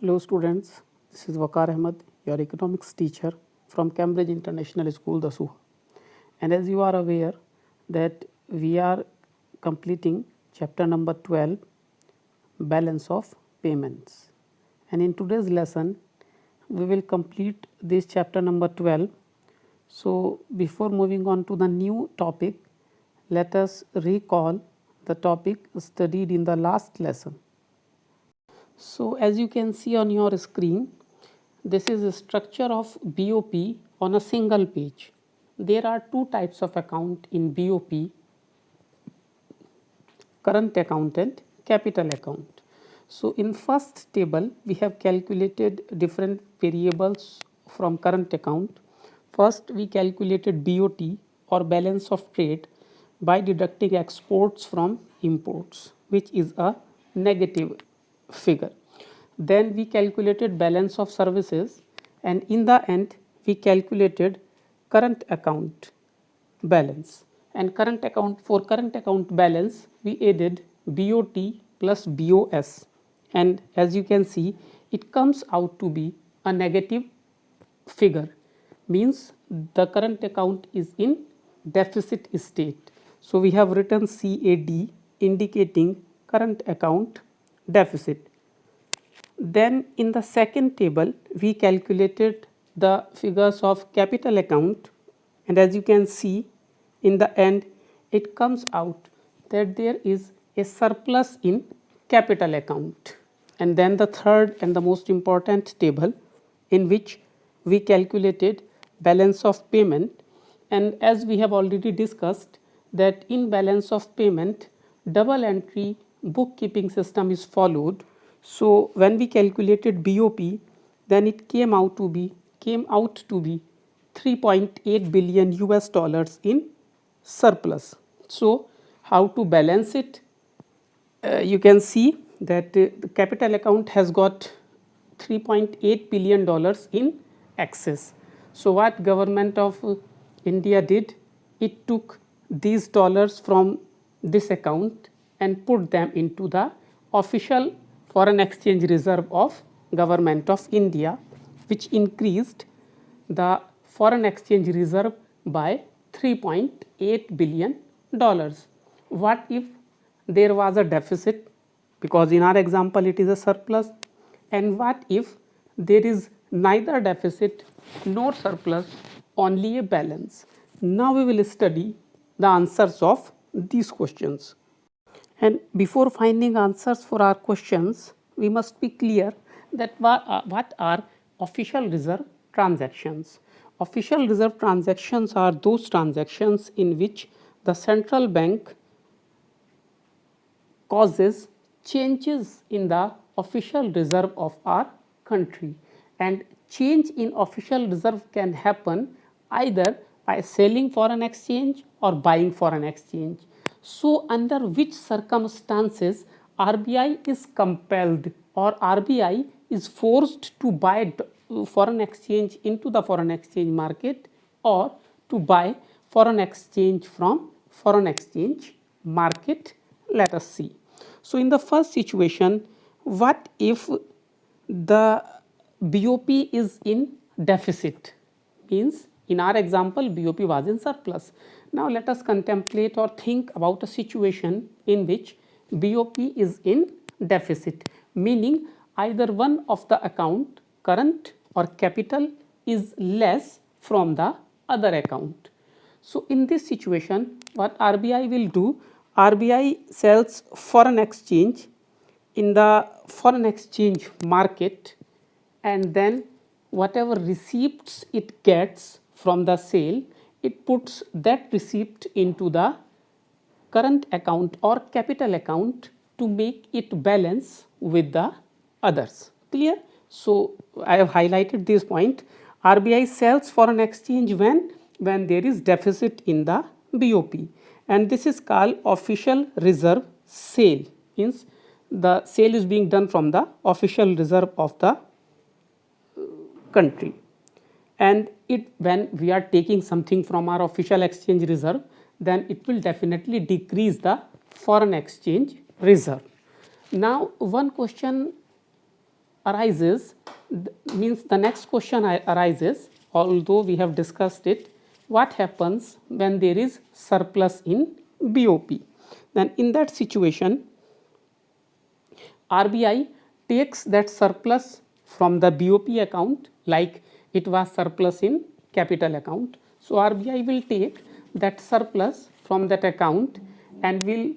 Hello students, this is Waqar Ahmed, your economics teacher from Cambridge International School, Dasuha. And as you are aware that we are completing chapter number 12, balance of payments. And in today's lesson, we will complete this chapter number 12. So before moving on to the new topic, let us recall the topic studied in the last lesson. So as you can see on your screen, this is a structure of BOP on a single page. There are two types of account in BOP, current account and capital account. So in first table, we have calculated different variables from current account. First, we calculated BOT or balance of trade by deducting exports from imports, which is a negative figure. Then we calculated balance of services, and in the end we calculated current account balance. And current account, for current account balance, we added BOT plus BOS, and as you can see, it comes out to be a negative figure, means the current account is in deficit state. So we have written CAD indicating current account deficit. Then in the second table, we calculated the figures of capital account, and as you can see, in the end it comes out that there is a surplus in capital account. And then the third and the most important table, in which we calculated balance of payment, and as we have already discussed that in balance of payment double entry bookkeeping system is followed. So when we calculated BOP, then it came out to be 3.8 billion US dollars in surplus. So how to balance it? You can see that the capital account has got 3.8 billion dollars in excess. So what government of India did, it took these dollars from this account and put them into the official foreign exchange reserve of government of India, which increased the foreign exchange reserve by 3.8 billion dollars. What if there was a deficit? Because in our example it is a surplus. And what if there is neither deficit nor surplus, only a balance? Now we will study the answers of these questions. And before finding answers for our questions, we must be clear that what are official reserve transactions. Official reserve transactions are those transactions in which the central bank causes changes in the official reserve of our country, and change in official reserve can happen either by selling foreign exchange or buying foreign exchange. So under which circumstances RBI is compelled or RBI is forced to buy foreign exchange into the foreign exchange market or to buy foreign exchange from foreign exchange market? Let us see. So in the first situation, what if the BOP is in deficit? Means in our example BOP was in surplus. Now let us contemplate or think about a situation in which BOP is in deficit, meaning either one of the account, current or capital, is less from the other account. So in this situation, what RBI will do? RBI sells foreign exchange in the foreign exchange market, and then whatever receipts it gets from the sale, it puts that receipt into the current account or capital account to make it balance with the others. Clear? So I have highlighted this point. RBI sells foreign exchange when there is deficit in the BOP, and this is called official reserve sale. Means the sale is being done from the official reserve of the country. And when we are taking something from our official exchange reserve, then it will definitely decrease the foreign exchange reserve. Now one question arises, means the next question arises, although we have discussed it, what happens when there is surplus in BOP? Then in that situation, RBI takes that surplus from the BOP account, like it was surplus in capital account. So RBI will take that surplus from that account and will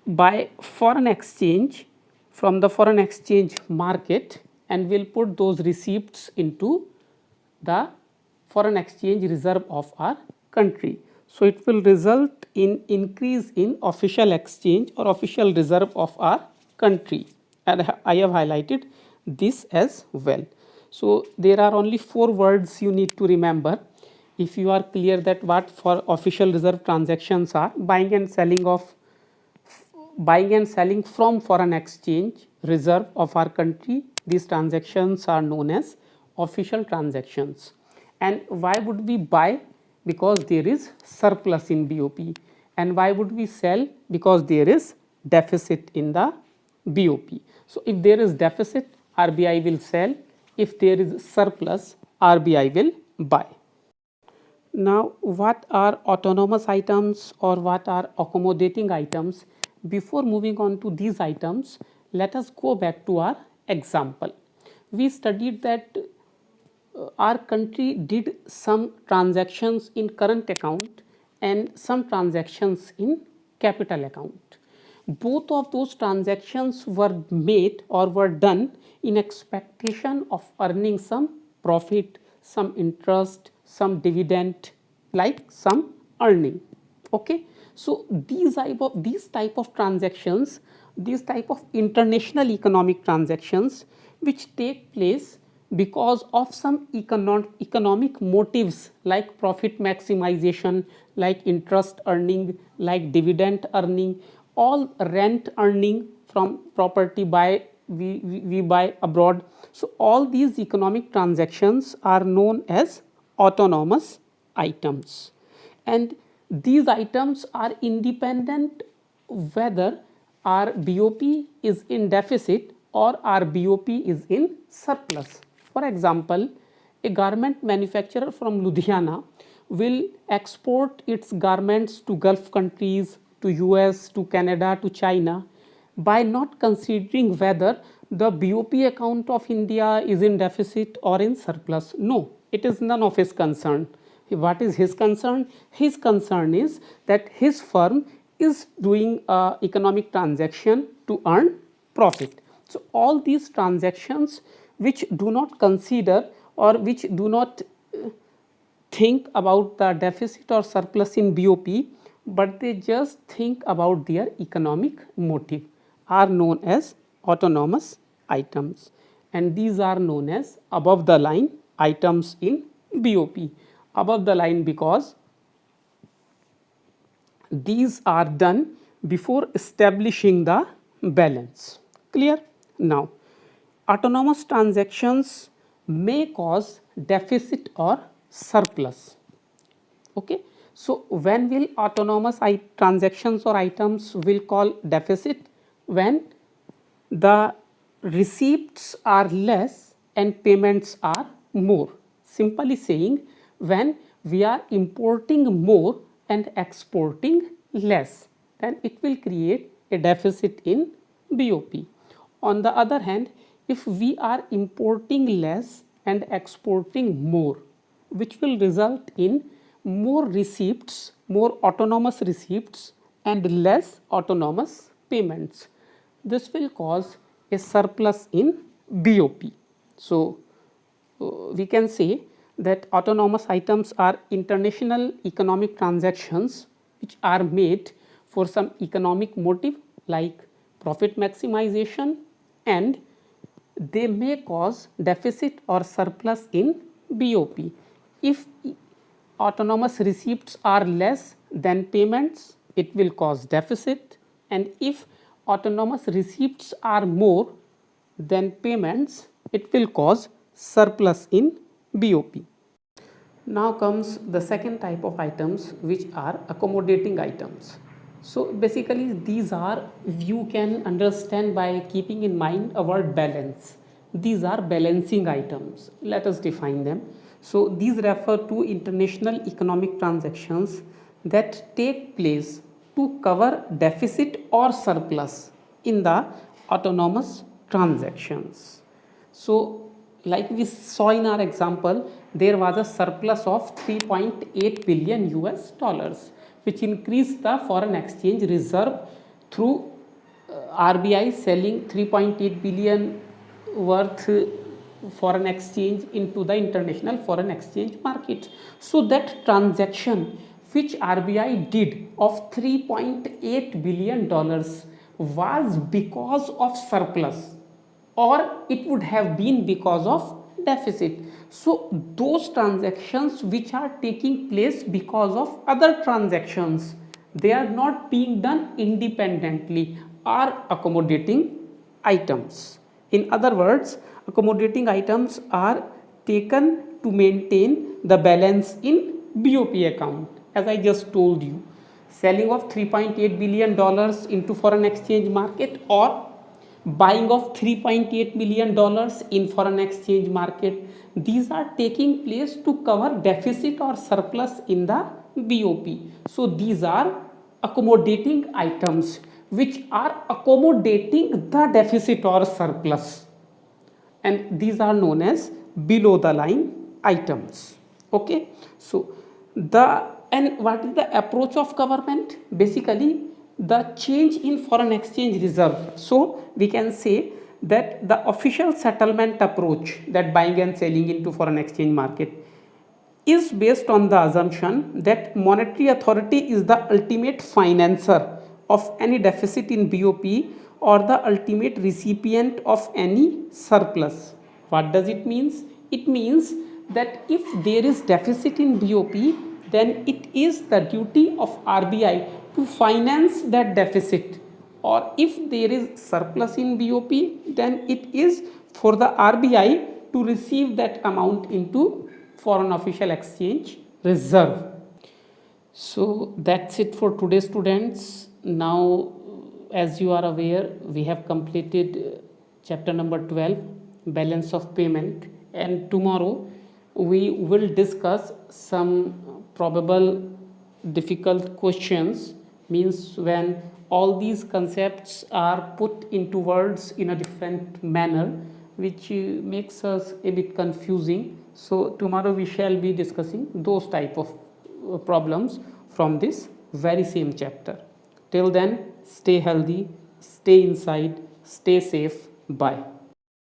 buy foreign exchange from the foreign exchange market and will put those receipts into the foreign exchange reserve of our country. So it will result in increase in official exchange or official reserve of our country, and I have highlighted this as well. So there are only 4 words you need to remember. If you are clear that what for official reserve transactions are: buying and selling from foreign exchange reserve of our country, these transactions are known as official transactions. And why would we buy? Because there is surplus in BOP. And why would we sell? Because there is deficit in the BOP. So if there is deficit, RBI will sell. If there is surplus, RBI will buy. Now, what are autonomous items or what are accommodating items? Before moving on to these items, let us go back to our example. We studied that our country did some transactions in current account and some transactions in capital account. Both of those transactions were made or were done in expectation of earning some profit, some interest, some dividend, like some earning. Okay, so these type of transactions, these type of international economic transactions which take place because of some economic motives, like profit maximization, like interest earning, like dividend earning, all rent earning from property we buy abroad. So all these economic transactions are known as autonomous items, and these items are independent whether our BOP is in deficit or our BOP is in surplus. For example, a garment manufacturer from Ludhiana will export its garments to Gulf countries, to US, to Canada, to China, by not considering whether the BOP account of India is in deficit or in surplus. No, it is none of his concern. What is his concern? His concern is that his firm is doing economic transaction to earn profit. So all these transactions which do not consider or which do not think about the deficit or surplus in BOP, but they just think about their economic motive, are known as autonomous items, and these are known as above the line items in BOP. Above the line because these are done before establishing the balance. Clear? Now, autonomous transactions may cause deficit or surplus. Okay. So, when will autonomous transactions or items will call deficit? When the receipts are less and payments are more. Simply saying, when we are importing more and exporting less, then it will create a deficit in BOP. On the other hand, if we are importing less and exporting more, which will result in more receipts, more autonomous receipts and less autonomous payments, this will cause a surplus in BOP. So, we can say that autonomous items are international economic transactions which are made for some economic motive like profit maximization, and they may cause deficit or surplus in BOP. If autonomous receipts are less than payments, it will cause deficit, and if autonomous receipts are more than payments, it will cause surplus in BOP. Now comes the second type of items, which are accommodating items. So basically these are, you can understand by keeping in mind a word balance. These are balancing items. Let us define them. So these refer to international economic transactions that take place to cover deficit or surplus in the autonomous transactions. So like we saw in our example, there was a surplus of 3.8 billion US dollars, which increased the foreign exchange reserve through RBI selling 3.8 billion worth foreign exchange into the international foreign exchange market. So that transaction which RBI did of 3.8 billion dollars was because of surplus, or it would have been because of deficit. So those transactions which are taking place because of other transactions, they are not being done independently, are accommodating items. In other words, accommodating items are taken to maintain the balance in BOP account. As I just told you, selling of 3.8 billion dollars into foreign exchange market, or buying of 3.8 million dollars in foreign exchange market, these are taking place to cover deficit or surplus in the BOP. So these are accommodating items which are accommodating the deficit or surplus, and these are known as below the line items. Okay, so the, and what is the approach of government? Basically the change in foreign exchange reserve. So we can say that the official settlement approach, that buying and selling into foreign exchange market, is based on the assumption that monetary authority is the ultimate financer of any deficit in BOP, or the ultimate recipient of any surplus. What does it means? It means that if there is deficit in BOP, then it is the duty of RBI to finance that deficit, or if there is surplus in BOP, then it is for the RBI to receive that amount into foreign official exchange reserve. So that's it for today, students. Now, as you are aware, we have completed chapter number 12, balance of payment, and tomorrow we will discuss some probable difficult questions, means when all these concepts are put into words in a different manner, which makes us a bit confusing. So tomorrow we shall be discussing those type of problems from this very same chapter. Till then, stay healthy, stay inside, stay safe. Bye.